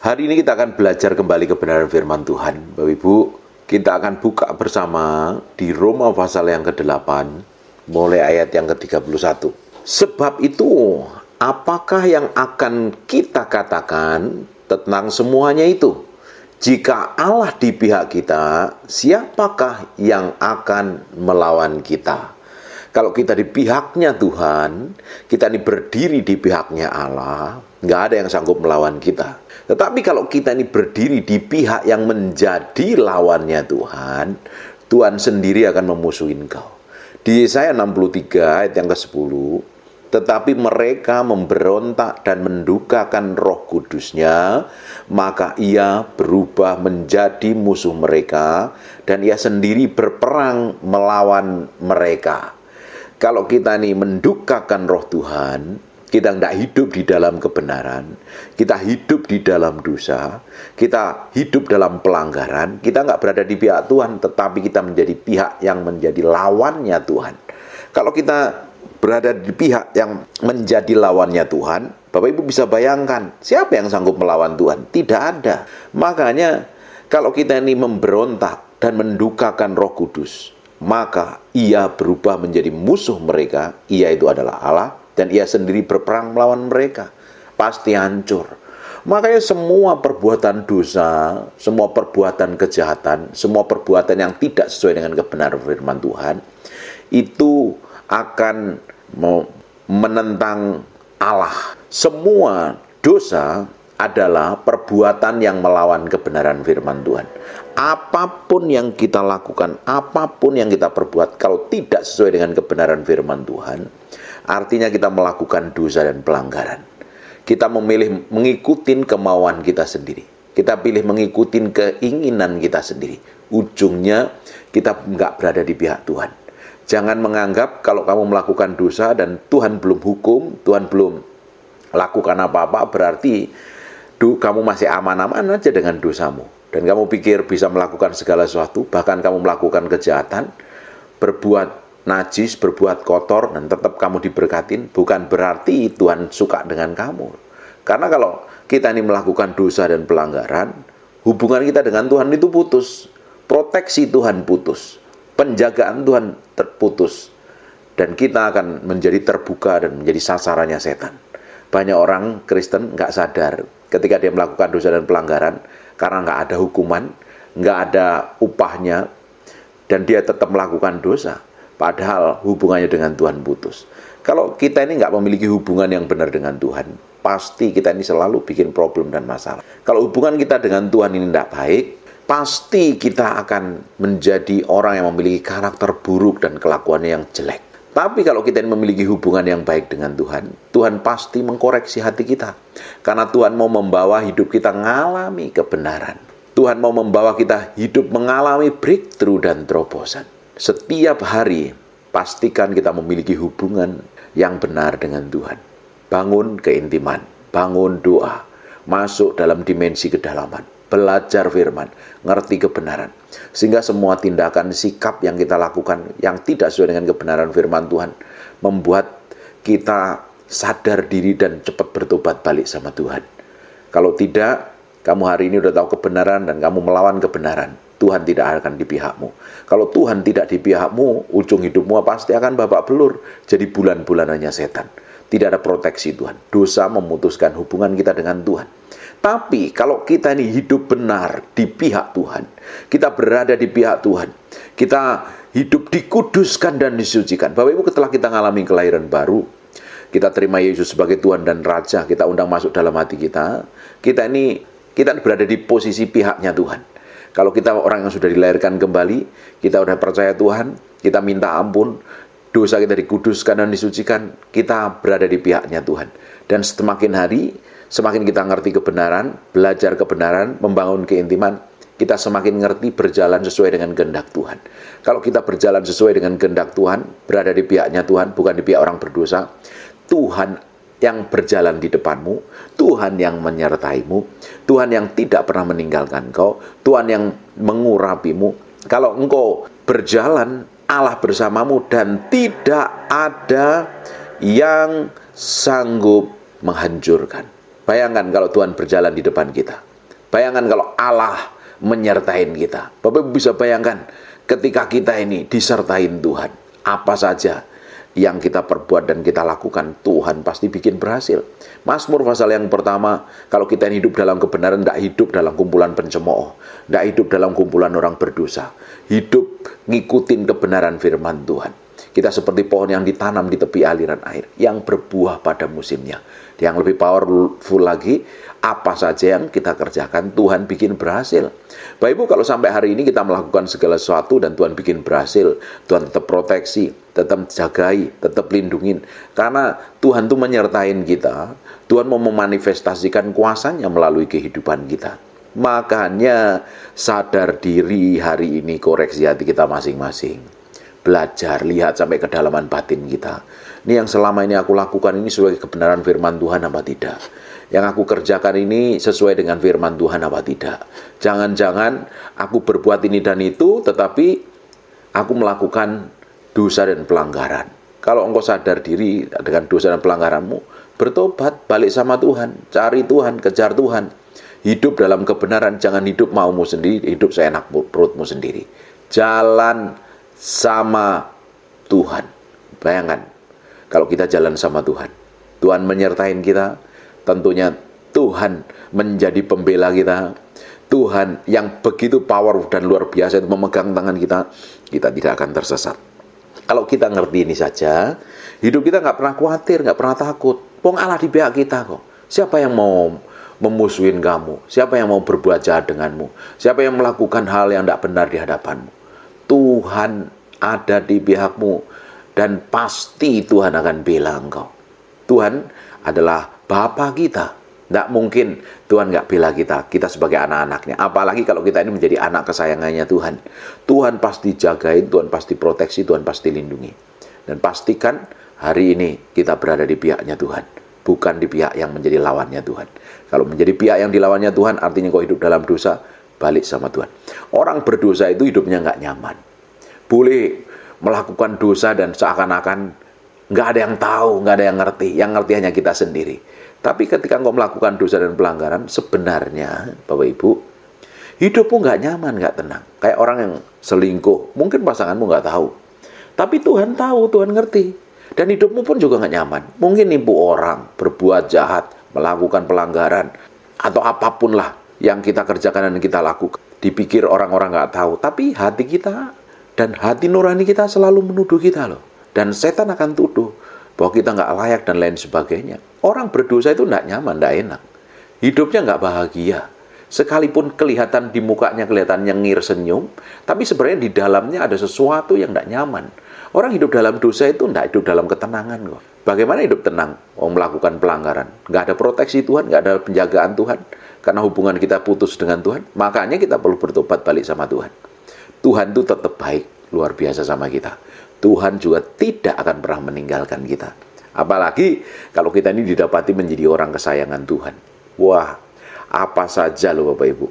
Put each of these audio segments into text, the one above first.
Hari ini kita akan belajar kembali kebenaran firman Tuhan. Bapak Ibu, kita akan buka bersama di Roma pasal yang ke-8, mulai ayat yang ke-31. Sebab itu, apakah yang akan kita katakan tentang semuanya itu? Jika Allah di pihak kita, siapakah yang akan melawan kita? Kalau kita di pihaknya Tuhan, kita ini berdiri di pihaknya Allah, nggak ada yang sanggup melawan kita. Tetapi kalau kita ini berdiri di pihak yang menjadi lawannya Tuhan, Tuhan sendiri akan memusuhi engkau. Di Yesaya 63 ayat yang ke-10, tetapi mereka memberontak dan mendukakan Roh Kudusnya, maka ia berubah menjadi musuh mereka, dan ia sendiri berperang melawan mereka. Kalau kita ini mendukakan Roh Tuhan, kita tidak hidup di dalam kebenaran, kita hidup di dalam dosa, kita hidup dalam pelanggaran, kita nggak berada di pihak Tuhan, tetapi kita menjadi pihak yang menjadi lawannya Tuhan. Kalau kita berada di pihak yang menjadi lawannya Tuhan, Bapak Ibu bisa bayangkan, siapa yang sanggup melawan Tuhan? Tidak ada. Makanya, kalau kita ini memberontak dan mendukakan Roh Kudus, maka ia berubah menjadi musuh mereka, ia itu adalah Allah, dan ia sendiri berperang melawan mereka. Pasti hancur. Makanya semua perbuatan dosa, semua perbuatan kejahatan, semua perbuatan yang tidak sesuai dengan kebenaran firman Tuhan, itu akan menentang Allah. Semua dosa adalah perbuatan yang melawan kebenaran firman Tuhan. Apapun yang kita lakukan, apapun yang kita perbuat, kalau tidak sesuai dengan kebenaran firman Tuhan, artinya kita melakukan dosa dan pelanggaran. Kita memilih mengikuti kemauan kita sendiri. Kita pilih mengikuti keinginan kita sendiri. Ujungnya kita nggak berada di pihak Tuhan. Jangan menganggap kalau kamu melakukan dosa dan Tuhan belum hukum, Tuhan belum lakukan apa-apa, berarti kamu masih aman-aman aja dengan dosamu. Dan kamu pikir bisa melakukan segala sesuatu, bahkan kamu melakukan kejahatan, berbuat najis, berbuat kotor, dan tetap kamu diberkatin, bukan berarti Tuhan suka dengan kamu. Karena kalau kita ini melakukan dosa dan pelanggaran, hubungan kita dengan Tuhan itu putus. Proteksi Tuhan putus. Penjagaan Tuhan terputus. Dan kita akan menjadi terbuka dan menjadi sasarannya setan. Banyak orang Kristen nggak sadar ketika dia melakukan dosa dan pelanggaran, karena nggak ada hukuman, nggak ada upahnya, dan dia tetap melakukan dosa. Padahal hubungannya dengan Tuhan putus. Kalau kita ini nggak memiliki hubungan yang benar dengan Tuhan, pasti kita ini selalu bikin problem dan masalah. Kalau hubungan kita dengan Tuhan ini tidak baik, pasti kita akan menjadi orang yang memiliki karakter buruk dan kelakuannya yang jelek. Tapi kalau kita ini memiliki hubungan yang baik dengan Tuhan, Tuhan pasti mengkoreksi hati kita. Karena Tuhan mau membawa hidup kita mengalami kebenaran. Tuhan mau membawa kita hidup mengalami breakthrough dan terobosan. Setiap hari, pastikan kita memiliki hubungan yang benar dengan Tuhan. Bangun keintiman, bangun doa, masuk dalam dimensi kedalaman, belajar firman, ngerti kebenaran. Sehingga semua tindakan, sikap yang kita lakukan yang tidak sesuai dengan kebenaran firman Tuhan, membuat kita sadar diri dan cepat bertobat balik sama Tuhan. Kalau tidak, kamu hari ini udah tahu kebenaran dan kamu melawan kebenaran, Tuhan tidak akan di pihakmu. Kalau Tuhan tidak di pihakmu, ujung hidupmu pasti akan babak belur, jadi bulan-bulanannya setan. Tidak ada proteksi Tuhan. Dosa memutuskan hubungan kita dengan Tuhan. Tapi kalau kita ini hidup benar di pihak Tuhan, kita berada di pihak Tuhan, kita hidup dikuduskan dan disucikan. Bapak Ibu, setelah kita mengalami kelahiran baru, kita terima Yesus sebagai Tuhan dan Raja, kita undang masuk dalam hati kita, kita berada di posisi pihaknya Tuhan. Kalau kita orang yang sudah dilahirkan kembali, kita sudah percaya Tuhan, kita minta ampun, dosa kita dikuduskan dan disucikan, kita berada di pihaknya Tuhan. Dan semakin hari, semakin kita ngerti kebenaran, belajar kebenaran, membangun keintiman, kita semakin ngerti berjalan sesuai dengan kehendak Tuhan. Kalau kita berjalan sesuai dengan kehendak Tuhan, berada di pihaknya Tuhan, bukan di pihak orang berdosa, Tuhan yang berjalan di depanmu, Tuhan yang menyertaimu, Tuhan yang tidak pernah meninggalkan engkau, Tuhan yang mengurapimu. Kalau engkau berjalan, Allah bersamamu dan tidak ada yang sanggup menghancurkan. Bayangkan kalau Tuhan berjalan di depan kita. Bayangkan kalau Allah menyertai kita. Bapak bisa bayangkan ketika kita ini disertai Tuhan, apa saja yang kita perbuat dan kita lakukan, Tuhan pasti bikin berhasil. Mazmur pasal yang pertama, kalau kita hidup dalam kebenaran, tidak hidup dalam kumpulan pencemooh, tidak hidup dalam kumpulan orang berdosa, hidup ngikutin kebenaran firman Tuhan. Kita seperti pohon yang ditanam di tepi aliran air, yang berbuah pada musimnya. Yang lebih powerful lagi, apa saja yang kita kerjakan, Tuhan bikin berhasil. Bapak Ibu, kalau sampai hari ini kita melakukan segala sesuatu dan Tuhan bikin berhasil, Tuhan tetap proteksi, tetap jagai, tetap lindungin. Karena Tuhan tuh menyertain kita, Tuhan mau memanifestasikan kuasanya melalui kehidupan kita. Makanya sadar diri hari ini, koreksi hati kita masing-masing. Belajar, lihat sampai kedalaman batin kita. Ini yang selama ini aku lakukan ini sesuai kebenaran firman Tuhan apa tidak? Yang aku kerjakan ini sesuai dengan firman Tuhan apa tidak? Jangan-jangan aku berbuat ini dan itu, tetapi aku melakukan dosa dan pelanggaran. Kalau engkau sadar diri dengan dosa dan pelanggaranmu, bertobat, balik sama Tuhan, cari Tuhan, kejar Tuhan. Hidup dalam kebenaran, jangan hidup maumu sendiri, hidup seenak perutmu sendiri. Jalan sama Tuhan. Bayangkan kalau kita jalan sama Tuhan, Tuhan menyertai kita, tentunya Tuhan menjadi pembela kita. Tuhan yang begitu power dan luar biasa itu memegang tangan kita, kita tidak akan tersesat. Kalau kita ngerti ini saja, hidup kita nggak pernah khawatir, nggak pernah takut. Wong Allah di pihak kita kok. Siapa yang mau memusuhin kamu? Siapa yang mau berbuat jahat denganmu? Siapa yang melakukan hal yang tidak benar di hadapanmu? Tuhan ada di pihakmu dan pasti Tuhan akan bela engkau. Tuhan adalah Bapa kita. Tidak mungkin Tuhan nggak bela kita. Kita sebagai anak-anaknya. Apalagi kalau kita ini menjadi anak kesayangannya Tuhan. Tuhan pasti jagain, Tuhan pasti proteksi, Tuhan pasti lindungi. Dan pastikan hari ini kita berada di pihaknya Tuhan. Bukan di pihak yang menjadi lawannya Tuhan. Kalau menjadi pihak yang dilawannya Tuhan, artinya kau hidup dalam dosa, balik sama Tuhan. Orang berdosa itu hidupnya nggak nyaman. Boleh melakukan dosa dan seakan-akan nggak ada yang tahu, nggak ada yang ngerti. Yang ngerti hanya kita sendiri. Tapi ketika engkau melakukan dosa dan pelanggaran, sebenarnya Bapak Ibu, hidupmu nggak nyaman, nggak tenang. Kayak orang yang selingkuh, mungkin pasanganmu nggak tahu. Tapi Tuhan tahu, Tuhan ngerti. Dan hidupmu pun juga nggak nyaman. Mungkin nipu orang, berbuat jahat, melakukan pelanggaran, atau apapun lah yang kita kerjakan dan kita lakukan. Dipikir orang-orang nggak tahu, tapi hati kita dan hati nurani kita selalu menuduh kita loh. Dan setan akan tuduh bahwa kita nggak layak dan lain sebagainya. Orang berdosa itu nggak nyaman, nggak enak. Hidupnya nggak bahagia. Sekalipun kelihatan di mukanya kelihatan nyengir senyum, tapi sebenarnya di dalamnya ada sesuatu yang nggak nyaman. Orang hidup dalam dosa itu nggak hidup dalam ketenangan kok. Bagaimana hidup tenang? Melakukan pelanggaran. Nggak ada proteksi Tuhan, nggak ada penjagaan Tuhan. Karena hubungan kita putus dengan Tuhan. Makanya kita perlu bertobat balik sama Tuhan. Tuhan itu tetap baik, luar biasa sama kita. Tuhan juga tidak akan pernah meninggalkan kita. Apalagi kalau kita ini didapati menjadi orang kesayangan Tuhan. Wah, apa saja loh Bapak Ibu.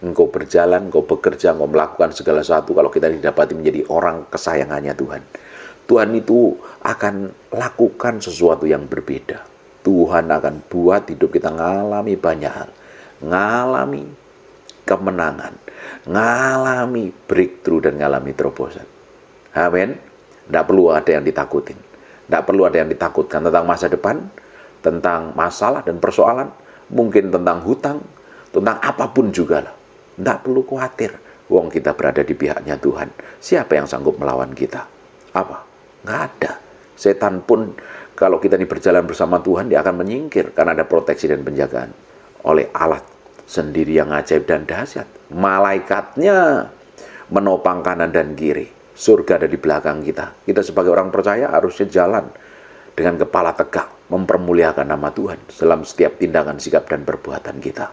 Engkau berjalan, engkau bekerja, engkau melakukan segala sesuatu kalau kita didapati menjadi orang kesayangannya Tuhan. Tuhan itu akan lakukan sesuatu yang berbeda. Tuhan akan buat hidup kita ngalami banyak hal. Ngalami kemenangan, ngalami breakthrough dan ngalami terobosan. Amin. Tidak perlu ada yang ditakutin. Tidak perlu ada yang ditakutkan tentang masa depan, tentang masalah dan persoalan, mungkin tentang hutang, tentang apapun juga lah. Tidak perlu khawatir. Wong kita berada di pihaknya Tuhan. Siapa yang sanggup melawan kita? Apa? Nggak ada. Setan pun kalau kita ini berjalan bersama Tuhan, dia akan menyingkir karena ada proteksi dan penjagaan oleh Allah sendiri yang ajaib dan dahsyat. Malaikatnya menopang kanan dan kiri. Surga ada di belakang kita. Kita sebagai orang percaya harusnya jalan dengan kepala tegak, mempermuliakan nama Tuhan dalam setiap tindakan, sikap, dan perbuatan kita.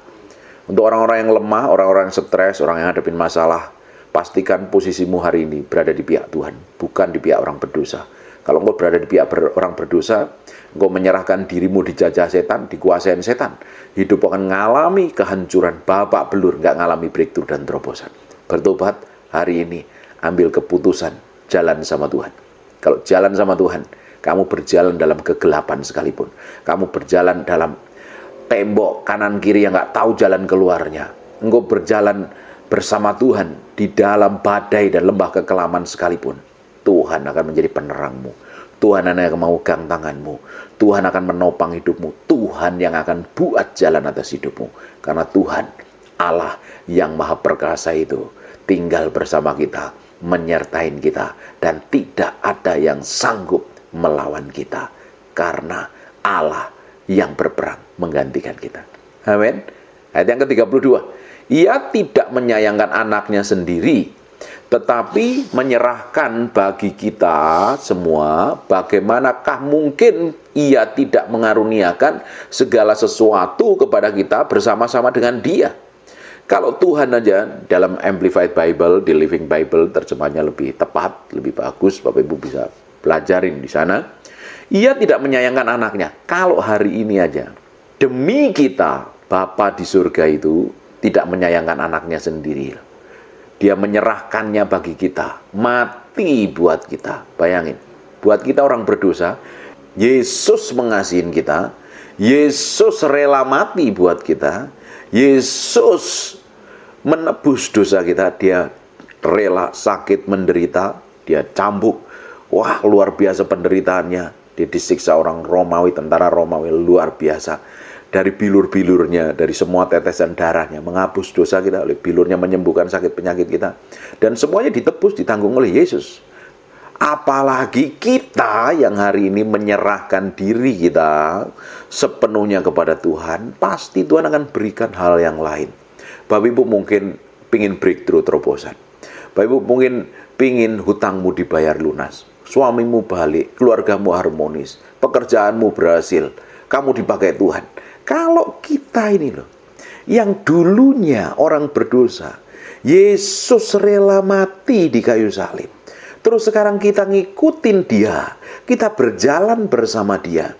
Untuk orang-orang yang lemah, orang-orang yang stres, orang yang hadapin masalah, pastikan posisimu hari ini berada di pihak Tuhan, bukan di pihak orang berdosa. Kalau engkau berada di pihak orang berdosa, engkau menyerahkan dirimu dijajah setan, dikuasain setan. Hidup akan mengalami kehancuran, babak belur, nggak ngalami breakthrough dan terobosan. Bertobat hari ini, ambil keputusan, jalan sama Tuhan. Kalau jalan sama Tuhan, kamu berjalan dalam kegelapan sekalipun. Kamu berjalan dalam tembok kanan kiri yang nggak tahu jalan keluarnya. engkau berjalan bersama Tuhan di dalam badai dan lembah kekelaman sekalipun, Tuhan akan menjadi penerangmu. Tuhan akan memegang tanganmu. Tuhan akan menopang hidupmu. Tuhan yang akan buat jalan atas hidupmu. Karena Tuhan, Allah yang maha perkasa itu, tinggal bersama kita, menyertai kita, dan tidak ada yang sanggup melawan kita. Karena Allah yang berperang menggantikan kita. Amin. Ayat yang ke-32. Ia tidak menyayangkan anaknya sendiri, tetapi menyerahkan bagi kita semua. Bagaimanakah mungkin ia tidak mengaruniakan segala sesuatu kepada kita bersama-sama dengan dia? Kalau Tuhan aja, dalam Amplified Bible, di Living Bible, terjemahnya lebih tepat, lebih bagus, Bapak Ibu bisa pelajarin di sana. Ia tidak menyayangkan anaknya. Kalau hari ini aja, demi kita, Bapa di surga itu tidak menyayangkan anaknya sendiri. Dia menyerahkannya bagi kita, mati buat kita. Bayangin, buat kita orang berdosa, Yesus mengasihi kita, Yesus rela mati buat kita, Yesus menebus dosa kita, dia rela sakit menderita, dia cambuk. Wah, luar biasa penderitaannya. Dia disiksa orang Romawi, tentara Romawi, luar biasa. Dari bilur-bilurnya, dari semua tetesan darahnya, menghapus dosa kita, oleh bilurnya menyembuhkan sakit penyakit kita. Dan semuanya ditebus, ditanggung oleh Yesus. Apalagi kita yang hari ini menyerahkan diri kita sepenuhnya kepada Tuhan, pasti Tuhan akan berikan hal yang lain. Bapak Ibu mungkin pingin breakthrough terobosan. Bapak Ibu mungkin pingin hutangmu dibayar lunas, suamimu balik, keluargamu harmonis, pekerjaanmu berhasil, kamu dipakai Tuhan. Kalau kita ini loh, yang dulunya orang berdosa, Yesus rela mati di kayu salib. Terus sekarang kita ngikutin dia, kita berjalan bersama dia,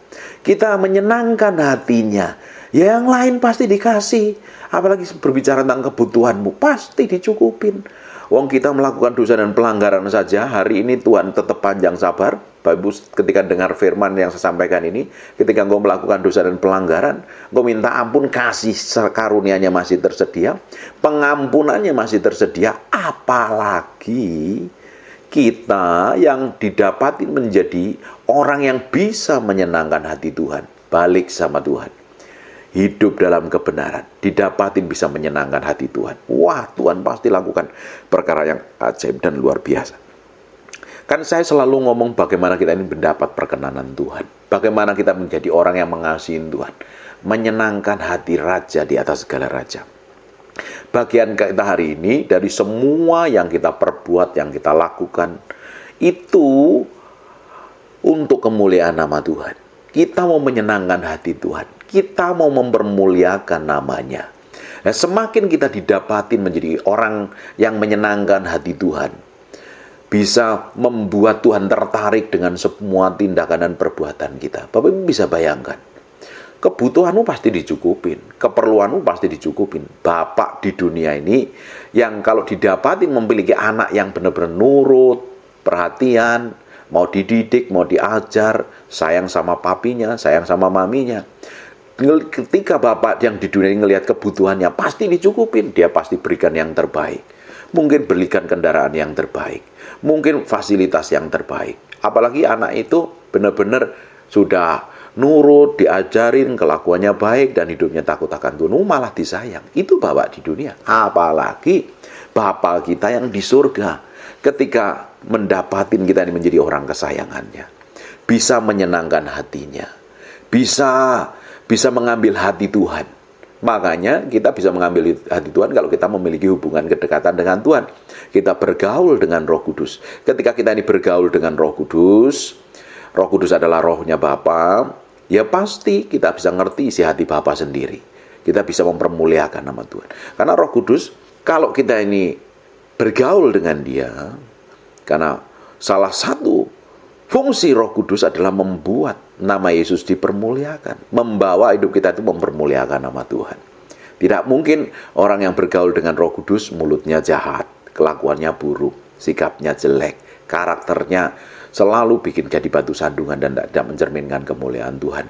kita menyenangkan hatinya. Ya, yang lain pasti dikasih. Apalagi berbicara tentang kebutuhanmu, pasti dicukupin. Wong kita melakukan dosa dan pelanggaran saja, hari ini Tuhan tetap panjang sabar. Bapak Ibu ketika dengar firman yang saya sampaikan ini, ketika engkau melakukan dosa dan pelanggaran, engkau minta ampun, kasih karunia-Nya masih tersedia, pengampunannya masih tersedia, apalagi kita yang didapatin menjadi orang yang bisa menyenangkan hati Tuhan, balik sama Tuhan. Hidup dalam kebenaran, didapatin bisa menyenangkan hati Tuhan. Wah, Tuhan pasti lakukan perkara yang ajaib dan luar biasa. Kan saya selalu ngomong bagaimana kita ini mendapat perkenanan Tuhan. Bagaimana kita menjadi orang yang mengasihi Tuhan. Menyenangkan hati Raja di atas segala Raja. Bagian kita hari ini, dari semua yang kita perbuat, yang kita lakukan, itu untuk kemuliaan nama Tuhan. Kita mau menyenangkan hati Tuhan. Kita mau mempermuliakan namanya. Nah, semakin kita didapatin menjadi orang yang menyenangkan hati Tuhan, bisa membuat Tuhan tertarik dengan semua tindakan dan perbuatan kita. Bapak Ibu bisa bayangkan, kebutuhanmu pasti dicukupin, keperluanmu pasti dicukupin. Bapak di dunia ini yang kalau didapatin memiliki anak yang benar-benar nurut, perhatian, mau dididik, mau diajar, sayang sama papinya, sayang sama maminya. Ketika bapak yang di dunia ini ngelihat kebutuhannya, pasti dicukupin. Dia pasti berikan yang terbaik. Mungkin belikan kendaraan yang terbaik. Mungkin fasilitas yang terbaik. Apalagi anak itu benar-benar sudah nurut, diajarin, kelakuannya baik, dan hidupnya takut akan Tuhan, malah disayang. Itu bapak di dunia. Apalagi bapak kita yang di surga, ketika mendapatin kita ini menjadi orang kesayangannya, bisa menyenangkan hatinya, bisa mengambil hati Tuhan. Makanya kita bisa mengambil hati Tuhan kalau kita memiliki hubungan kedekatan dengan Tuhan. Kita bergaul dengan Roh Kudus. Ketika kita ini bergaul dengan Roh Kudus adalah rohnya Bapa, ya pasti kita bisa ngerti isi hati Bapa sendiri. Kita bisa mempermuliakan nama Tuhan. Karena Roh Kudus, kalau kita ini bergaul dengan dia, karena salah satu fungsi Roh Kudus adalah membuat nama Yesus dipermuliakan. Membawa hidup kita itu mempermuliakan nama Tuhan. Tidak mungkin orang yang bergaul dengan Roh Kudus mulutnya jahat, kelakuannya buruk, sikapnya jelek, karakternya selalu bikin jadi batu sandungan dan tidak mencerminkan kemuliaan Tuhan.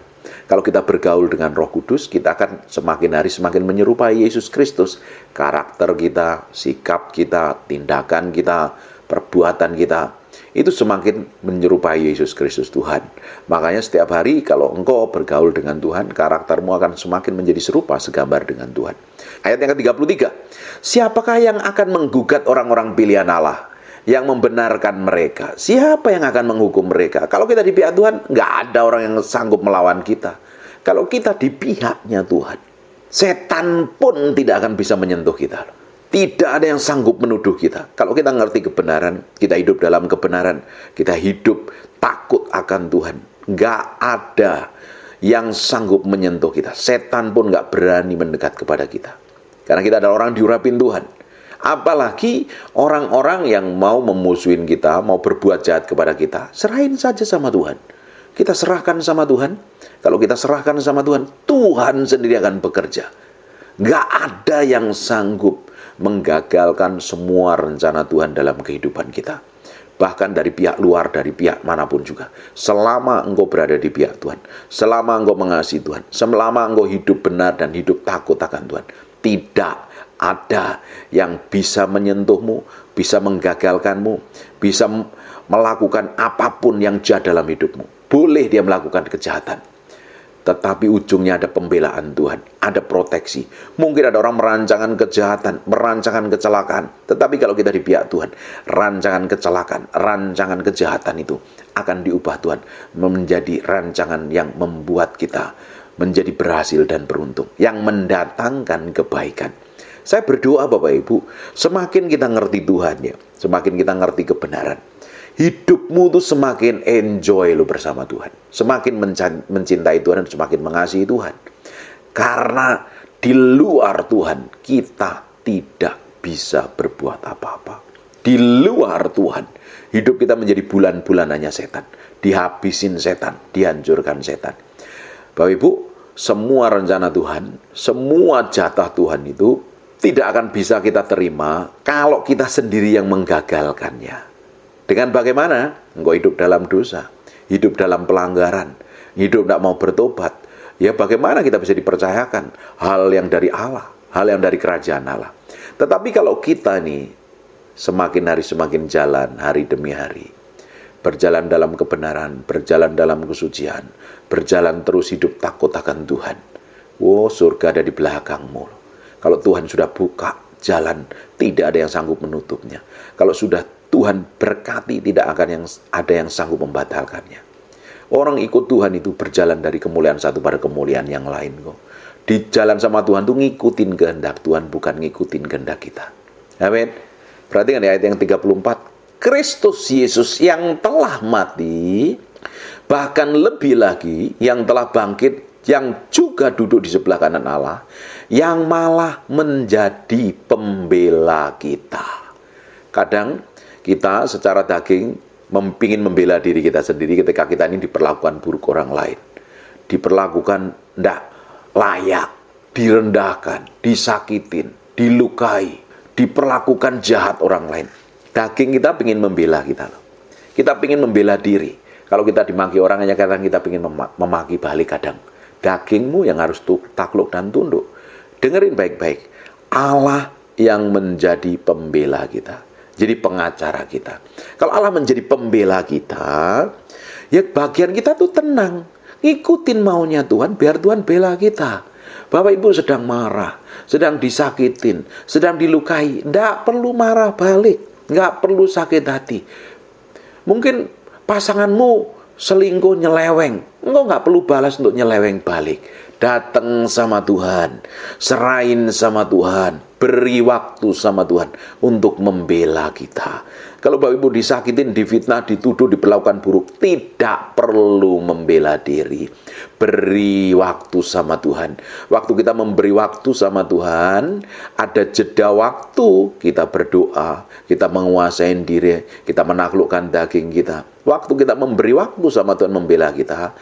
Kalau kita bergaul dengan Roh Kudus, kita akan semakin hari semakin menyerupai Yesus Kristus. Karakter kita, sikap kita, tindakan kita, perbuatan kita, itu semakin menyerupai Yesus Kristus Tuhan. Makanya setiap hari kalau engkau bergaul dengan Tuhan, karaktermu akan semakin menjadi serupa segambar dengan Tuhan. Ayat yang ke-33. Siapakah yang akan menggugat orang-orang pilihan Allah, yang membenarkan mereka? Siapa yang akan menghukum mereka? Kalau kita di pihak Tuhan, nggak ada orang yang sanggup melawan kita. Kalau kita di pihaknya Tuhan, setan pun tidak akan bisa menyentuh kita. Tidak ada yang sanggup menuduh kita. Kalau kita ngerti kebenaran, kita hidup dalam kebenaran, kita hidup takut akan Tuhan, nggak ada yang sanggup menyentuh kita. Setan pun nggak berani mendekat kepada kita. Karena kita adalah orang diurapin Tuhan. Apalagi orang-orang yang mau memusuhin kita, mau berbuat jahat kepada kita, serahin saja sama Tuhan. Kita serahkan sama Tuhan. Kalau kita serahkan sama Tuhan, Tuhan sendiri akan bekerja. Nggak ada yang sanggup menggagalkan semua rencana Tuhan dalam kehidupan kita. Bahkan dari pihak luar, dari pihak manapun juga. Selama engkau berada di pihak Tuhan, selama engkau mengasihi Tuhan, selama engkau hidup benar dan hidup takut akan Tuhan, tidak ada yang bisa menyentuhmu, bisa menggagalkanmu, bisa melakukan apapun yang jahat dalam hidupmu. Boleh dia melakukan kejahatan, tetapi ujungnya ada pembelaan Tuhan, ada proteksi. Mungkin ada orang merancangkan kejahatan, merancangkan kecelakaan, tetapi kalau kita di pihak Tuhan, rancangan kecelakaan, rancangan kejahatan itu akan diubah Tuhan menjadi rancangan yang membuat kita menjadi berhasil dan beruntung, yang mendatangkan kebaikan. Saya berdoa Bapak Ibu, semakin kita ngerti Tuhan ya, semakin kita ngerti kebenaran, hidupmu tuh semakin enjoy lo bersama Tuhan. Semakin mencintai Tuhan dan semakin mengasihi Tuhan. Karena di luar Tuhan kita tidak bisa berbuat apa-apa. Di luar Tuhan, hidup kita menjadi bulan-bulanannya setan. Dihabisin setan, dihancurkan setan. Bapak Ibu, semua rencana Tuhan, semua jatah Tuhan itu tidak akan bisa kita terima kalau kita sendiri yang menggagalkannya. Dengan bagaimana? Engkau hidup dalam dosa, hidup dalam pelanggaran, hidup tidak mau bertobat. Ya bagaimana kita bisa dipercayakan hal yang dari Allah, hal yang dari kerajaan Allah. Tetapi kalau kita nih semakin hari semakin jalan hari demi hari, berjalan dalam kebenaran, berjalan dalam kesucian, berjalan terus hidup takut akan Tuhan. Oh, surga ada di belakangmu. Kalau Tuhan sudah buka jalan, tidak ada yang sanggup menutupnya. Kalau sudah Tuhan berkati, tidak akan ada yang sanggup membatalkannya. Orang ikut Tuhan itu berjalan dari kemuliaan satu pada kemuliaan yang lain kok. Di jalan sama Tuhan tuh ngikutin kehendak Tuhan, bukan ngikutin kehendak kita. Amin. Perhatikan di ayat yang 34. Kristus Yesus yang telah mati, bahkan lebih lagi yang telah bangkit, yang juga duduk di sebelah kanan Allah, yang malah menjadi pembela kita. Kadang kita secara daging ingin membela diri kita sendiri ketika kita ini diperlakukan buruk orang lain. Diperlakukan tidak layak, direndahkan, disakitin, dilukai, diperlakukan jahat orang lain. Daging kita ingin membela kita loh. Kita ingin membela diri. Kalau kita dimaki orang hanya kadang kita ingin memaki balik kadang. Dagingmu yang harus takluk dan tunduk. Dengerin baik-baik. Allah yang menjadi pembela kita. Jadi pengacara kita. Kalau Allah menjadi pembela kita, ya bagian kita tuh tenang. Ngikutin maunya Tuhan, biar Tuhan bela kita. Bapak Ibu sedang marah, sedang disakitin, sedang dilukai. Nggak perlu marah balik. Nggak perlu sakit hati. Mungkin pasanganmu selingkuh, nyeleweng. Engkau nggak perlu balas untuk nyeleweng balik. Datang sama Tuhan. Serahin sama Tuhan. Beri waktu sama Tuhan untuk membela kita. Kalau Bapak Ibu disakitin, difitnah, dituduh, diperlakukan buruk, tidak perlu membela diri. Beri waktu sama Tuhan. Waktu kita memberi waktu sama Tuhan, ada jeda waktu kita berdoa, kita menguasai diri, kita menaklukkan daging kita. Waktu kita memberi waktu sama Tuhan membela kita,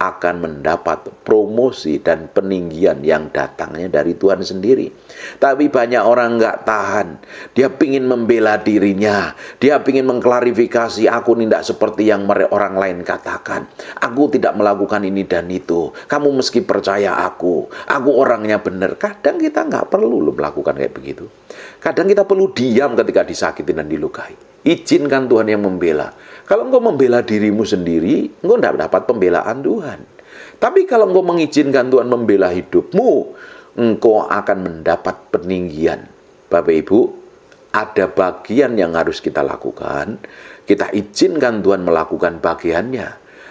akan mendapat promosi dan peninggian yang datangnya dari Tuhan sendiri. Tapi banyak orang nggak tahan. Dia pingin membela dirinya. Dia pingin mengklarifikasi, aku tidak seperti yang orang lain katakan. Aku tidak melakukan ini dan itu. Kamu meski percaya aku orangnya benar. Kadang kita nggak perlu melakukan kayak begitu. Kadang kita perlu diam ketika disakiti dan dilukai. Izinkan Tuhan yang membela. Kalau engkau membela dirimu sendiri, engkau tidak dapat pembelaan Tuhan. Tapi kalau engkau mengizinkan Tuhan membela hidupmu, engkau akan mendapat peninggian. Bapak Ibu, ada bagian yang harus kita lakukan. Kita izinkan Tuhan melakukan bagiannya.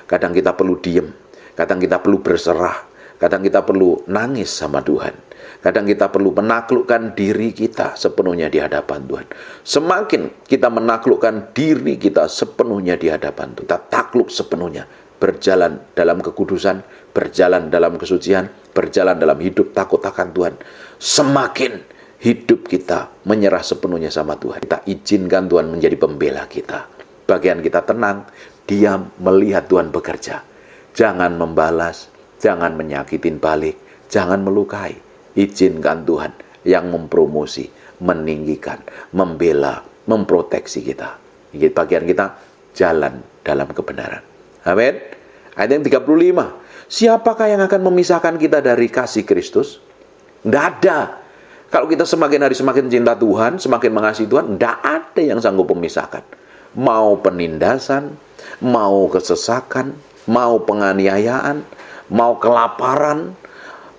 Kadang kita perlu diam, kadang kita perlu berserah, kadang kita perlu nangis sama Tuhan. Kadang kita perlu menaklukkan diri kita sepenuhnya di hadapan Tuhan. Semakin kita menaklukkan diri kita sepenuhnya di hadapan Tuhan, kita takluk sepenuhnya, berjalan dalam kekudusan, berjalan dalam kesucian, berjalan dalam hidup takut akan Tuhan. Semakin hidup kita menyerah sepenuhnya sama Tuhan. Kita izinkan Tuhan menjadi pembela kita. Bagian kita tenang, diam, melihat Tuhan bekerja. Jangan membalas, jangan menyakitin balik, jangan melukai. Izinkan Tuhan yang mempromosi, meninggikan, membela, memproteksi kita. Bagian kita jalan dalam kebenaran. Amin. Ayat yang 35. Siapakah yang akan memisahkan kita dari kasih Kristus? Tidak ada. Kalau kita semakin hari semakin cinta Tuhan, semakin mengasihi Tuhan, tidak ada yang sanggup memisahkan. Mau penindasan, mau kesesakan, mau penganiayaan, mau kelaparan,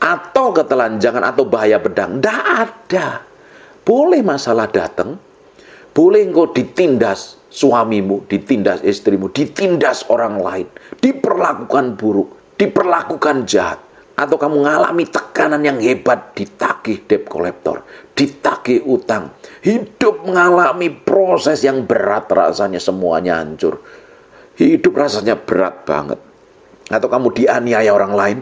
atau ketelanjangan, atau bahaya pedang. Tidak ada. Boleh masalah datang, boleh engkau ditindas suamimu, ditindas istrimu, ditindas orang lain, diperlakukan buruk, diperlakukan jahat, atau kamu mengalami tekanan yang hebat, ditagih debt collector, ditagih utang, hidup mengalami proses yang berat, rasanya semuanya hancur, hidup rasanya berat banget, atau kamu dianiaya orang lain,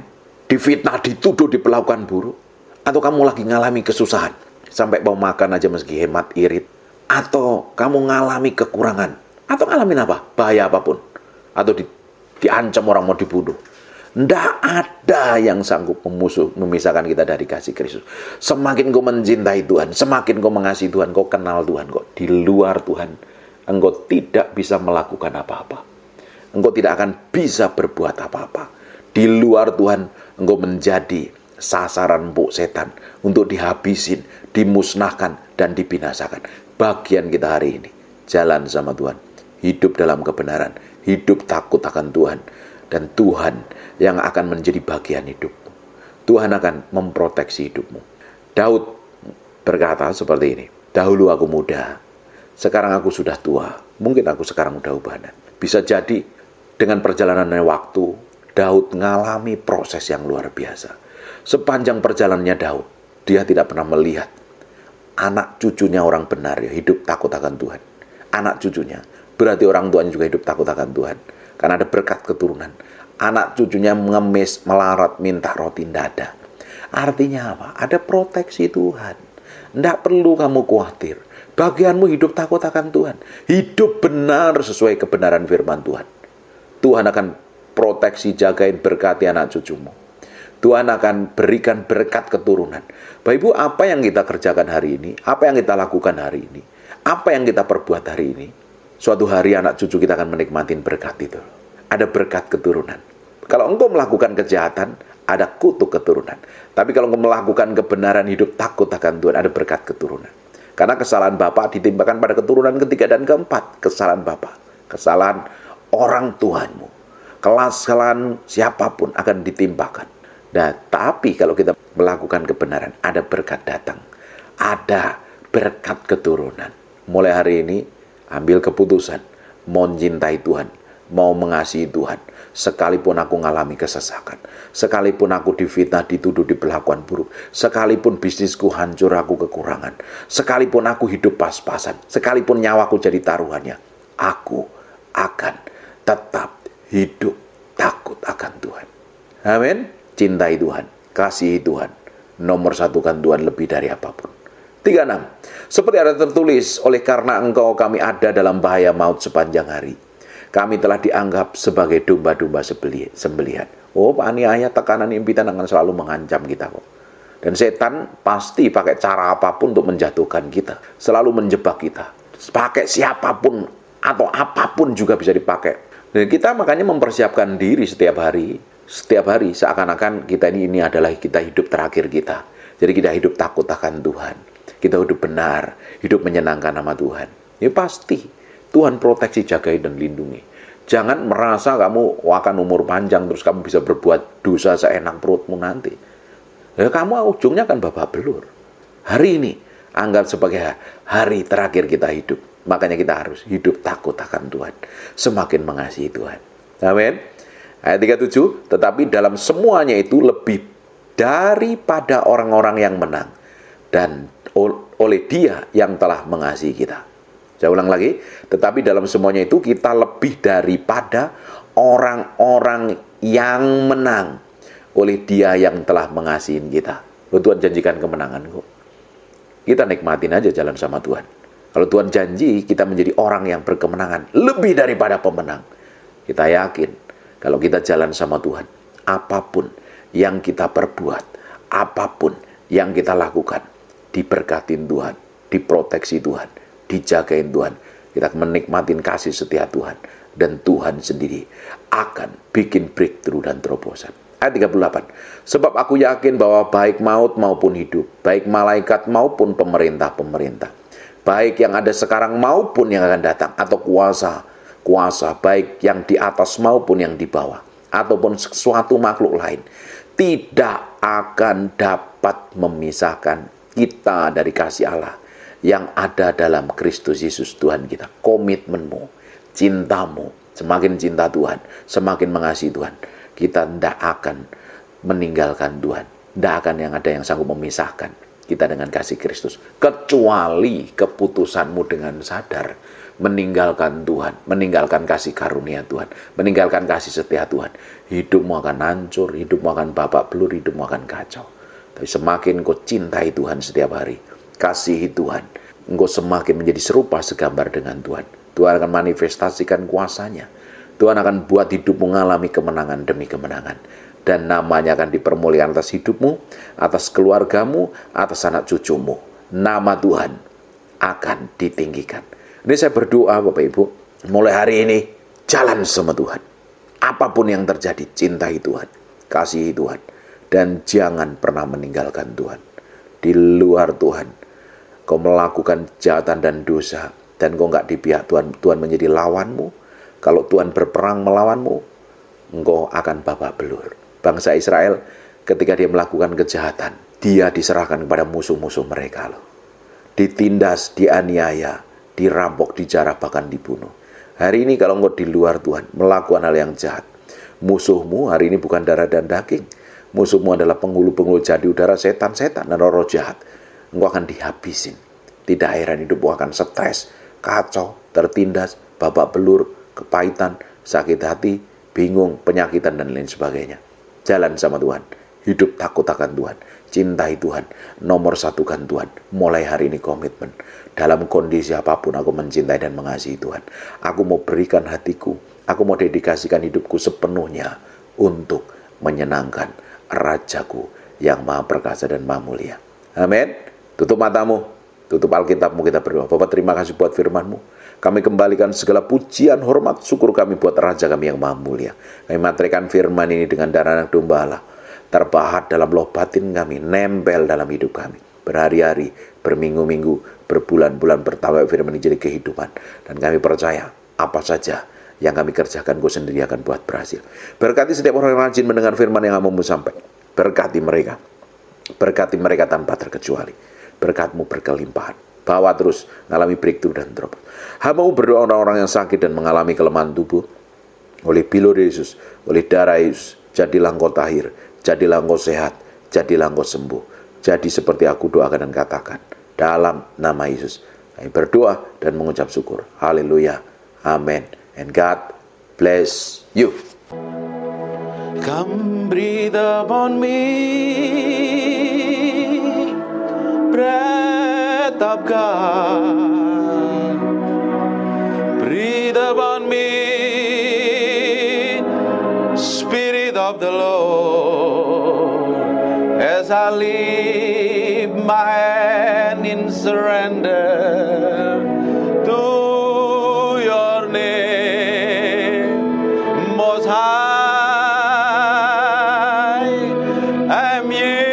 difitnah, dituduh, diperlakukan buruk, atau kamu lagi mengalami kesusahan, sampai mau makan aja meski hemat, irit, atau kamu mengalami kekurangan, atau ngalamin apa, bahaya apapun, atau diancam orang mau dibunuh. Tidak ada yang sanggup memisahkan kita dari kasih Kristus. Semakin kau mencintai Tuhan, semakin kau mengasihi Tuhan, kau kenal Tuhan, kok di luar Tuhan, engkau tidak bisa melakukan apa-apa. Engkau tidak akan bisa berbuat apa-apa. Di luar Tuhan, engkau menjadi sasaran empuk setan untuk dihabisin, dimusnahkan, dan dibinasakan. Bagian kita hari ini, jalan sama Tuhan, hidup dalam kebenaran, hidup takut akan Tuhan, dan Tuhan yang akan menjadi bagian hidupmu. Tuhan akan memproteksi hidupmu. Daud berkata seperti ini, dahulu aku muda, sekarang aku sudah tua, mungkin aku sekarang udah ubanan. Bisa jadi dengan perjalanannya waktu, Daud mengalami proses yang luar biasa. Sepanjang perjalanannya Daud, dia tidak pernah melihat anak cucunya orang benar ya hidup takut akan Tuhan. Anak cucunya, berarti orang tuanya juga hidup takut akan Tuhan. Karena ada berkat keturunan. Anak cucunya mengemis, melarat, minta roti, tidak ada. Artinya apa? Ada proteksi Tuhan. Tidak perlu kamu khawatir. Bagianmu hidup takut akan Tuhan. Hidup benar sesuai kebenaran firman Tuhan. Tuhan akan proteksi, jagain, berkati anak cucumu. Tuhan akan berikan berkat keturunan. Bapak Ibu, apa yang kita kerjakan hari ini? Apa yang kita lakukan hari ini? Apa yang kita perbuat hari ini? Suatu hari anak cucu kita akan menikmati berkat itu. Ada berkat keturunan. Kalau engkau melakukan kejahatan, ada kutuk keturunan. Tapi kalau engkau melakukan kebenaran, hidup takut akan Tuhan, ada berkat keturunan. Karena kesalahan Bapak ditimpakan pada keturunan ketiga dan keempat. Kesalahan Bapak, kesalahan orang Tuhanmu, kesalahan siapapun akan ditimpakan. Nah, tapi kalau kita melakukan kebenaran, ada berkat datang. Ada berkat keturunan. Mulai hari ini, ambil keputusan, mau mencintai Tuhan, mau mengasihi Tuhan. Sekalipun aku mengalami kesesakan, sekalipun aku difitnah, dituduh, diperlakukan buruk, sekalipun bisnisku hancur, aku kekurangan, sekalipun aku hidup pas-pasan, sekalipun nyawaku jadi taruhannya, aku akan tetap hidup takut akan Tuhan. Amin. Cintai Tuhan, kasihi Tuhan, nomor satukan Tuhan lebih dari apapun. 36. Seperti ada tertulis, oleh karena engkau kami ada dalam bahaya maut sepanjang hari. Kami telah dianggap sebagai domba-domba sembelihan. Oh, aniaya, tekanan, impitan akan selalu mengancam kita kok. Dan setan pasti pakai cara apapun untuk menjatuhkan kita, selalu menjebak kita. Pakai siapapun atau apapun juga bisa dipakai. Dan kita makanya mempersiapkan diri setiap hari seakan-akan kita ini adalah kita hidup terakhir kita. Jadi kita hidup takut akan Tuhan. Kita hidup benar, hidup menyenangkan nama Tuhan. Ini pasti Tuhan proteksi, jagai dan lindungi. Jangan merasa kamu akan umur panjang terus kamu bisa berbuat dosa seenak perutmu nanti. Ya, kamu ujungnya akan babak belur. Hari ini anggap sebagai hari terakhir kita hidup. Makanya kita harus hidup takut akan Tuhan, semakin mengasihi Tuhan. Amin. Ayat 37, tetapi dalam semuanya itu lebih daripada orang-orang yang menang, dan oleh Dia yang telah mengasihi kita. Saya ulang lagi, tetapi dalam semuanya itu kita lebih daripada orang-orang yang menang, oleh Dia yang telah mengasihi kita. Tuhan janjikan kemenangan kok. Kita nikmatin aja jalan sama Tuhan. Kalau Tuhan janji kita menjadi orang yang berkemenangan, lebih daripada pemenang. Kita yakin kalau kita jalan sama Tuhan, apapun yang kita perbuat, apapun yang kita lakukan, diberkatin Tuhan, diproteksi Tuhan, dijagain Tuhan. Kita menikmatin kasih setia Tuhan. Dan Tuhan sendiri akan bikin breakthrough dan terobosan. Ayat 38, sebab aku yakin bahwa baik maut maupun hidup, baik malaikat maupun pemerintah-pemerintah, baik yang ada sekarang maupun yang akan datang, atau kuasa, baik yang di atas maupun yang di bawah, ataupun sesuatu makhluk lain, tidak akan dapat memisahkan kita dari kasih Allah yang ada dalam Kristus Yesus Tuhan kita. Komitmenmu, cintamu, semakin cinta Tuhan, semakin mengasihi Tuhan, kita tidak akan meninggalkan Tuhan. Tidak akan ada yang sanggup memisahkan kita dengan kasih Kristus. Kecuali keputusanmu dengan sadar meninggalkan Tuhan, meninggalkan kasih karunia Tuhan, meninggalkan kasih setia Tuhan. Hidupmu akan hancur, hidupmu akan babak belur, hidupmu akan kacau. Tapi semakin kau cintai Tuhan setiap hari, kasihi Tuhan, engkau semakin menjadi serupa segambar dengan Tuhan. Tuhan akan manifestasikan kuasanya. Tuhan akan buat hidupmu mengalami kemenangan demi kemenangan. Dan namanya akan dipermuliakan atas hidupmu, atas keluargamu, atas anak cucumu. Nama Tuhan akan ditinggikan. Ini saya berdoa Bapak Ibu, mulai hari ini jalan sama Tuhan. Apapun yang terjadi, cintai Tuhan, kasihi Tuhan. Dan jangan pernah meninggalkan Tuhan. Di luar Tuhan, kau melakukan kejahatan dan dosa, dan kau nggak di pihak Tuhan, Tuhan menjadi lawanmu. Kalau Tuhan berperang melawanmu, engkau akan babak belur. Bangsa Israel ketika dia melakukan kejahatan, dia diserahkan kepada musuh-musuh mereka loh. Ditindas, dianiaya, dirampok, dijarah, bahkan dibunuh. Hari ini kalau engkau di luar Tuhan, melakukan hal yang jahat, musuhmu hari ini bukan darah dan daging. Musuhmu adalah penghulu-penghulu jadi udara, setan-setan dan roh jahat. Engkau akan dihabisin. Tidak heran hidupmu akan stres, kacau, tertindas, babak belur, kepahitan, sakit hati, bingung, penyakitan, dan lain sebagainya. Jalan sama Tuhan, hidup takut akan Tuhan, cintai Tuhan, nomor satukan Tuhan. Mulai hari ini komitmen, dalam kondisi apapun aku mencintai dan mengasihi Tuhan. Aku mau berikan hatiku, aku mau dedikasikan hidupku sepenuhnya untuk menyenangkan Rajaku yang maha perkasa dan maha mulia. Amin. Tutup matamu, tutup Alkitabmu, kita berdoa. Bapak, terima kasih buat firman-Mu. Kami kembalikan segala pujian, hormat, syukur kami buat Raja kami yang maha mulia. Kami materikan firman ini dengan darah anak domba Allah, terpahat dalam loh batin kami, nempel dalam hidup kami. Berhari-hari, berminggu-minggu, berbulan-bulan, bertambah firman ini jadi kehidupan. Dan kami percaya, apa saja yang kami kerjakan, Kau sendiri akan buat berhasil. Berkati setiap orang yang rajin mendengar firman yang kamu sampaikan. Berkati mereka. Berkati mereka tanpa terkecuali. Berkat-Mu berkelimpahan. Bawa terus mengalami breakthrough dan drop. Hamba-Mu berdoa orang-orang yang sakit dan mengalami kelemahan tubuh. Oleh bilur Yesus, oleh darah Yesus, jadilah engkau tahir, jadilah engkau sehat, jadilah engkau sembuh. Jadi seperti aku doakan dan katakan. Dalam nama Yesus, kami berdoa dan mengucap syukur. Haleluya. Amin. And God bless you. Come breathe upon me, breath of God, breathe upon me, Spirit of the Lord, as as I lift my hand in surrender to your name, Most High. I'm yielding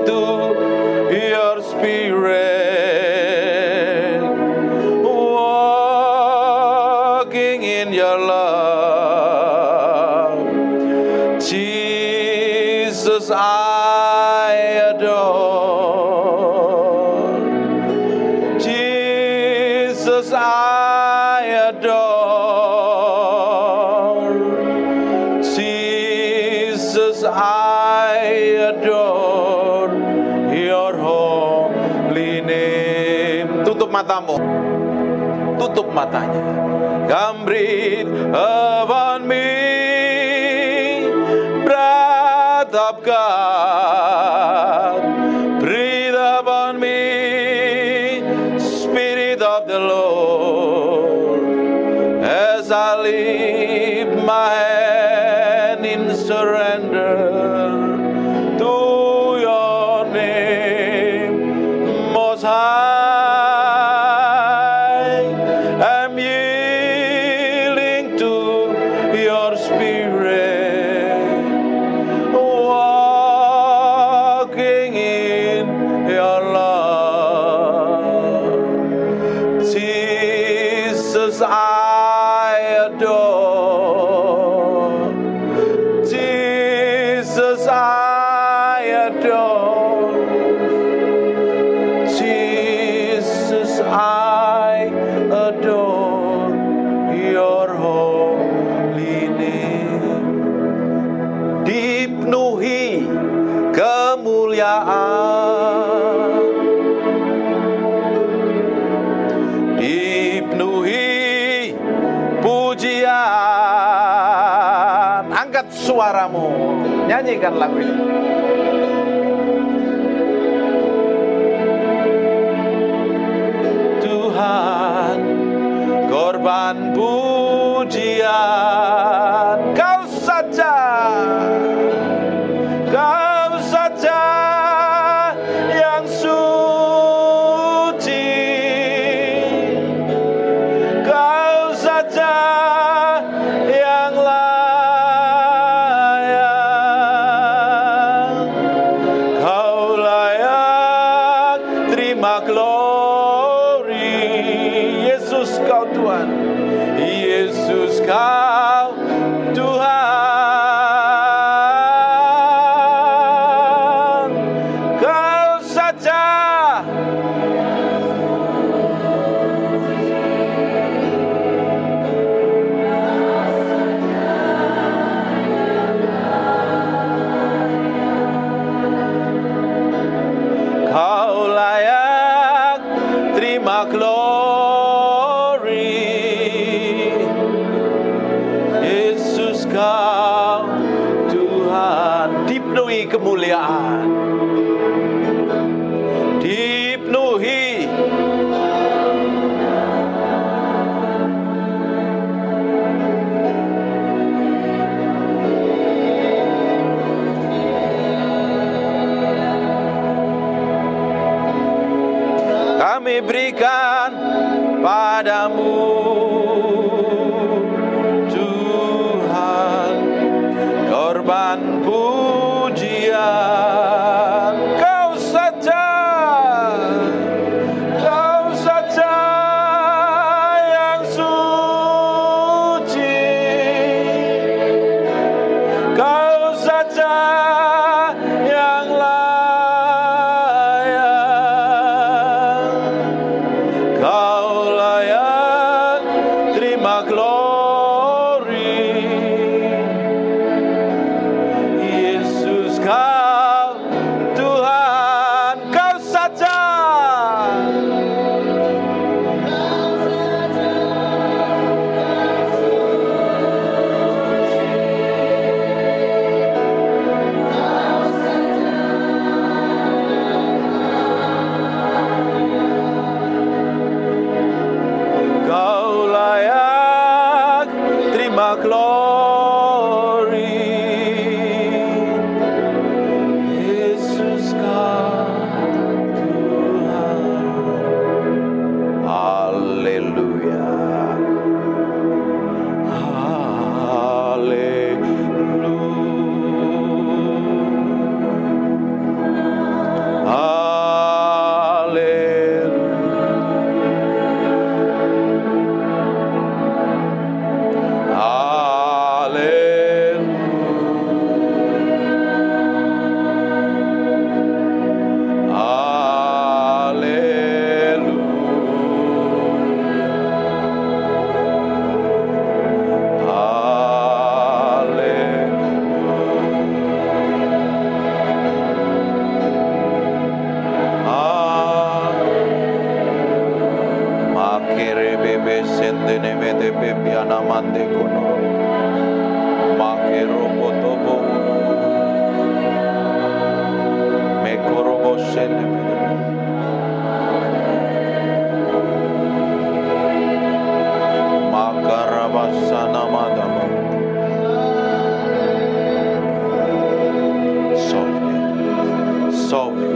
to your Spirit, walking in your love. Jesus, I adore. Jesus, I adore. Jesus, I adore your holy name. Tutup matamu. Tutup matanya. Come breathe upon me, breath of God. Breathe upon me, Spirit of the Lord, as I lift my hand in surrender to your name, Most High. I'm yielding to your Spirit, walking in your love. Jesus, I adore. Jesus, I adore. Jesus, I adore your holy name. Dipenuhi kemuliaan, dipenuhi pujian. Angkat suaramu, nyanyikan lagu ini. Tuhan, korban pujian kau saja, kau saja yang suci, kau saja yang layak, kau layak terima glory. Yesus kau Tuhan, Yesus kau Tuhan, kau saja. Kau layak terima glory. Yesus kau Tuhan. Dipenuhi kemuliaan, dipenuhi kami berikan padamu, Tuhan, korban pujian. Kau saja, kau saja yang suci, kau saja yang layak, kau layak terima Sekene mete pepiana mande kono. Makero botobo. Mekoro bosene mete. Makarabasana madama. Softly.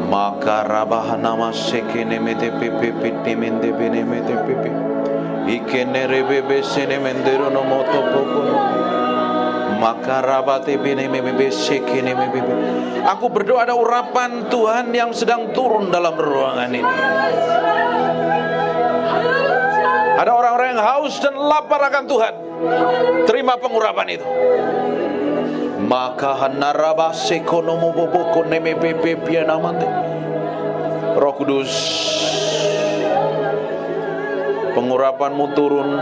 Makarabahana masekene mete pepe piti mende bene mete pepe. Ikene rebebe sene mendero no moto poko. Makarabate bene mebe sekene mebe. Aku berdoa ada urapan Tuhan yang sedang turun dalam ruangan ini. Ada orang-orang yang haus dan lapar akan Tuhan. Terima pengurapan itu. Maka hanaraba sekonomo boboko neme pepe pianamante. Roh Kudus, pengurapanmu turun.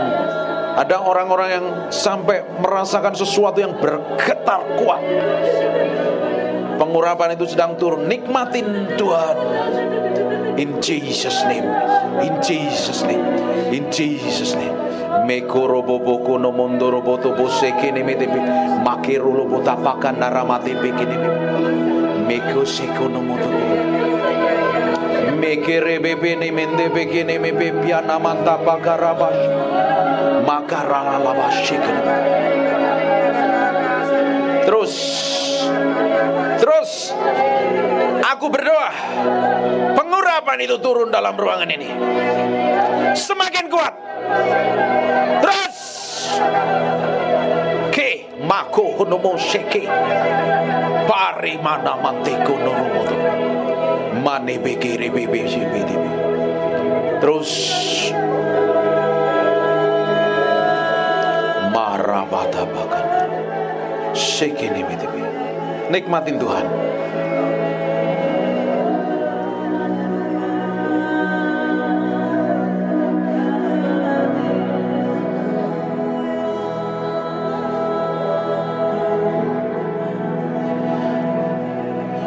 Ada orang-orang yang sampai merasakan sesuatu yang bergetar kuat. Pengurapan itu sedang turun. Nikmatin Tuhan. In Jesus name. In Jesus name. In Jesus name. Mekoro boboko no mondoro boto bosekene metepe. Makero lo botapakan naramate bekene. Meko sekono moto. Mekere bebe ne mende bekene mebe piana manta pakarabash. Makarala labashikene. Terus aku berdoa pengurapan itu turun dalam ruangan ini semakin kuat. Terus ke mako honomo sheke pari mana manteko noromoto mane bekere bebe shibidi. Terus marabata bakana sheke ne bebe. Nikmatin Tuhan.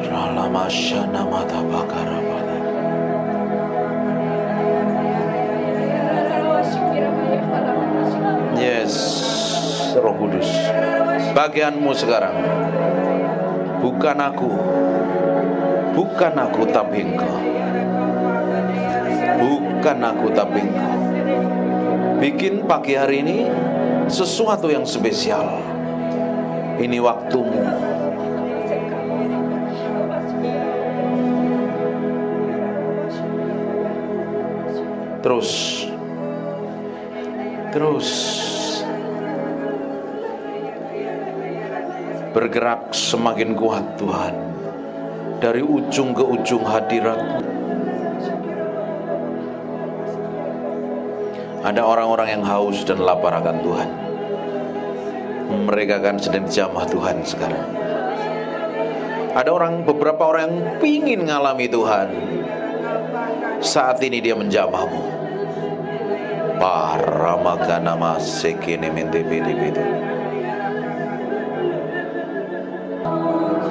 Ralamasana mata bakarabana. Yes, Roh Kudus. Bagianmu sekarang. Bukan aku tapi Engkau. Bukan aku tapi Engkau. Bikin pagi hari ini sesuatu yang spesial. Ini waktumu. Terus bergerak semakin kuat Tuhan. Dari ujung ke ujung hadirat. Ada orang-orang yang haus dan lapar akan Tuhan. Mereka akan sedang dijamah Tuhan sekarang. Ada beberapa orang yang pingin ngalami Tuhan. Saat ini dia menjamahmu. Paramagana masekene mendebede.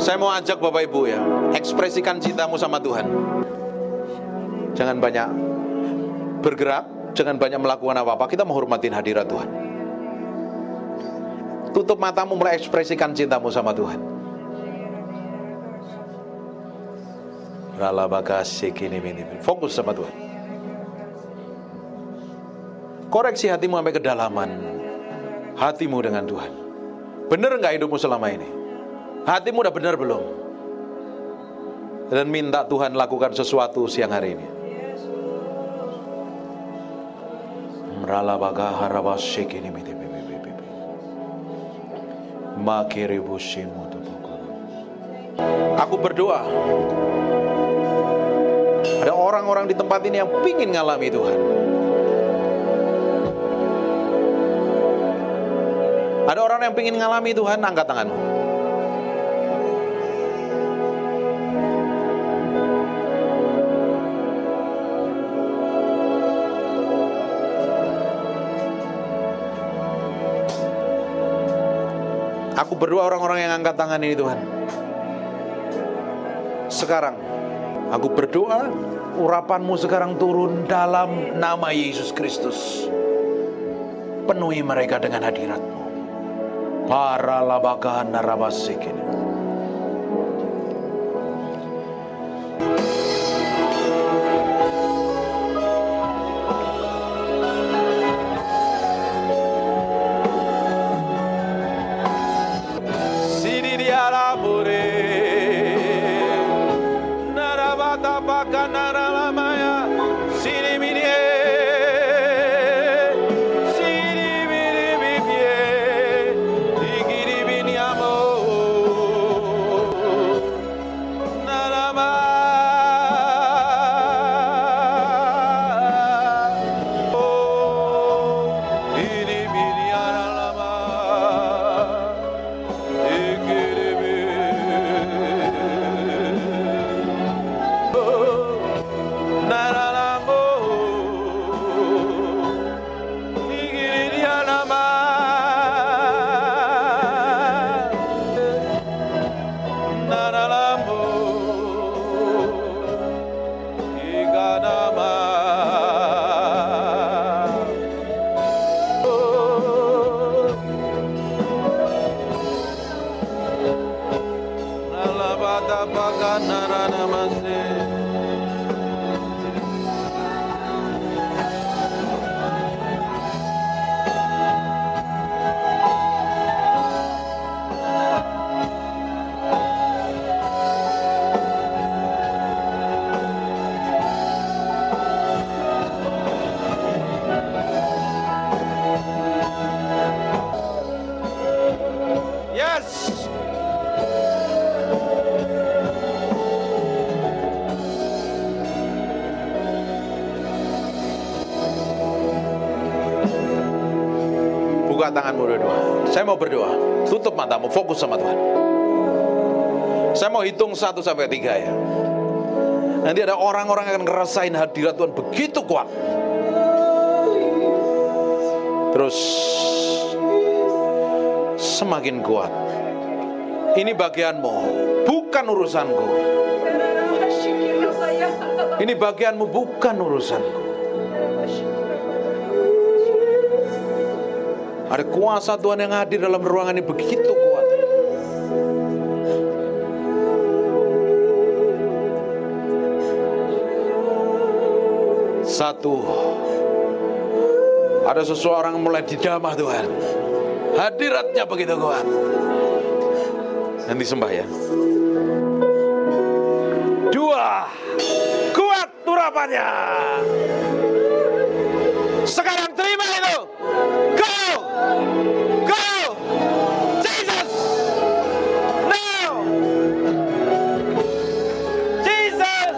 Saya mau ajak Bapak Ibu ya, ekspresikan cintamu sama Tuhan. Jangan banyak bergerak, jangan banyak melakukan apa-apa. Kita menghormatin hadirat Tuhan. Tutup matamu, mulai ekspresikan cintamu sama Tuhan. Fokus sama Tuhan. Koreksi hatimu sampai kedalaman hatimu dengan Tuhan. Benar nggak hidupmu selama ini? Hatimu udah benar belum? Dan minta Tuhan lakukan sesuatu siang hari ini. Aku berdoa. Ada orang-orang di tempat ini yang pingin ngalami Tuhan. Ada orang yang pingin ngalami Tuhan, angkat tanganmu. Aku berdoa orang-orang yang angkat tangan ini Tuhan. Sekarang Aku berdoa, urapanmu sekarang turun dalam nama Yesus Kristus. Penuhi mereka dengan hadirat-Mu. Para labakahan narabasikin. Sidi diarabure. Narabata baka naralamaya. Sidi minie. Buka tanganmu berdoa. Saya mau berdoa. Tutup matamu, fokus sama Tuhan. Saya mau hitung 1 sampai 3 ya. Nanti ada orang-orang yang akan ngerasain hadirat Tuhan begitu kuat. Terus semakin kuat. Ini bagianmu, bukan urusanku. Ini bagianmu, bukan urusanku. Ada kuasa Tuhan yang hadir dalam ruangan ini begitu kuat. Satu, ada seseorang mulai didamah Tuhan. Hadiratnya begitu kuat. Nanti sembah ya. 2, kuat urapannya. Sekarang terima itu. Go! Go! Jesus! Now! Jesus!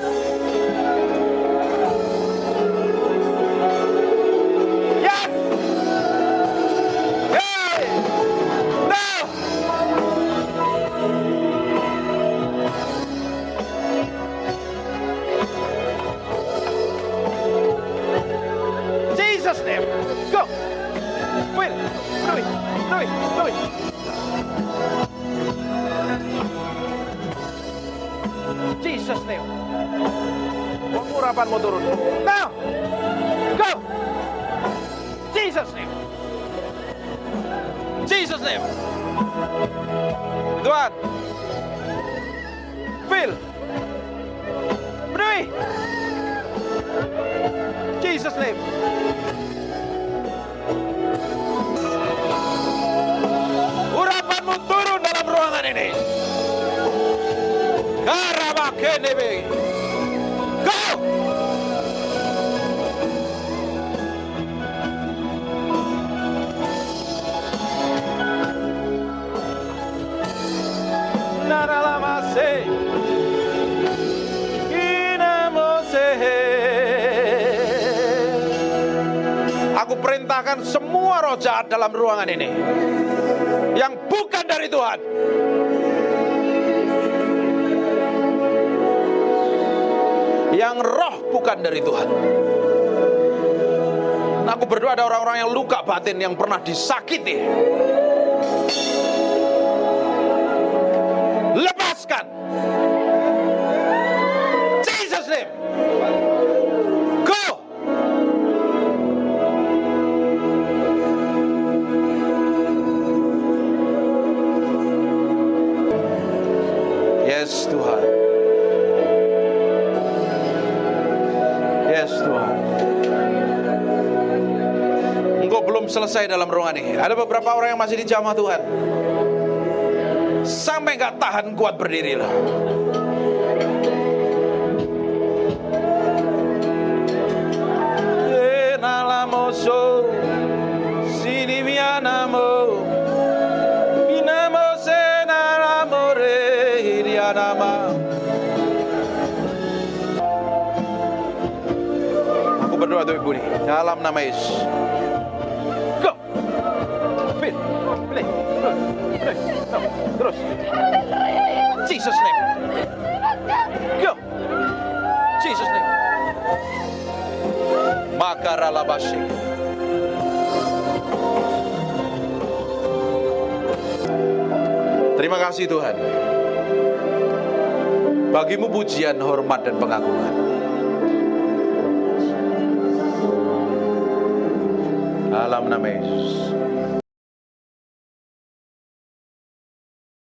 Yes! Hey! Now! Jesus name. Go! Will, do it, do it, do it. Jesus name. Urapanmu turun. Now, go. Jesus name. Jesus name. Tuhan. Will. Berdui. Jesus name. Urapanmu turun dalam ruangan ini. Karabakenebe. Go! Naralamase. Inamose. Aku perintahkan semua roh jahat dalam ruangan ini yang bukan dari Tuhan. Yang roh bukan dari Tuhan. Aku berdoa ada orang-orang yang luka batin, yang pernah disakiti. Lepaskan. Jesus Yes Tuhan. Yes Tuhan. Engkau belum selesai dalam rohani. Ada beberapa orang yang masih dijamah Tuhan. Sampai gak tahan kuat berdiri loh. Nalamoso sini mianamo binamo senalamore dianama. Aku berdoa tuh Ibu nih dalam nama Yesus. Go. Fit. Play. Terus. Jesus name. Go. Jesus name. Makaralabashe. Terima kasih Tuhan. Bagimu pujian, hormat dan pengagungan. Dalam nama Yesus.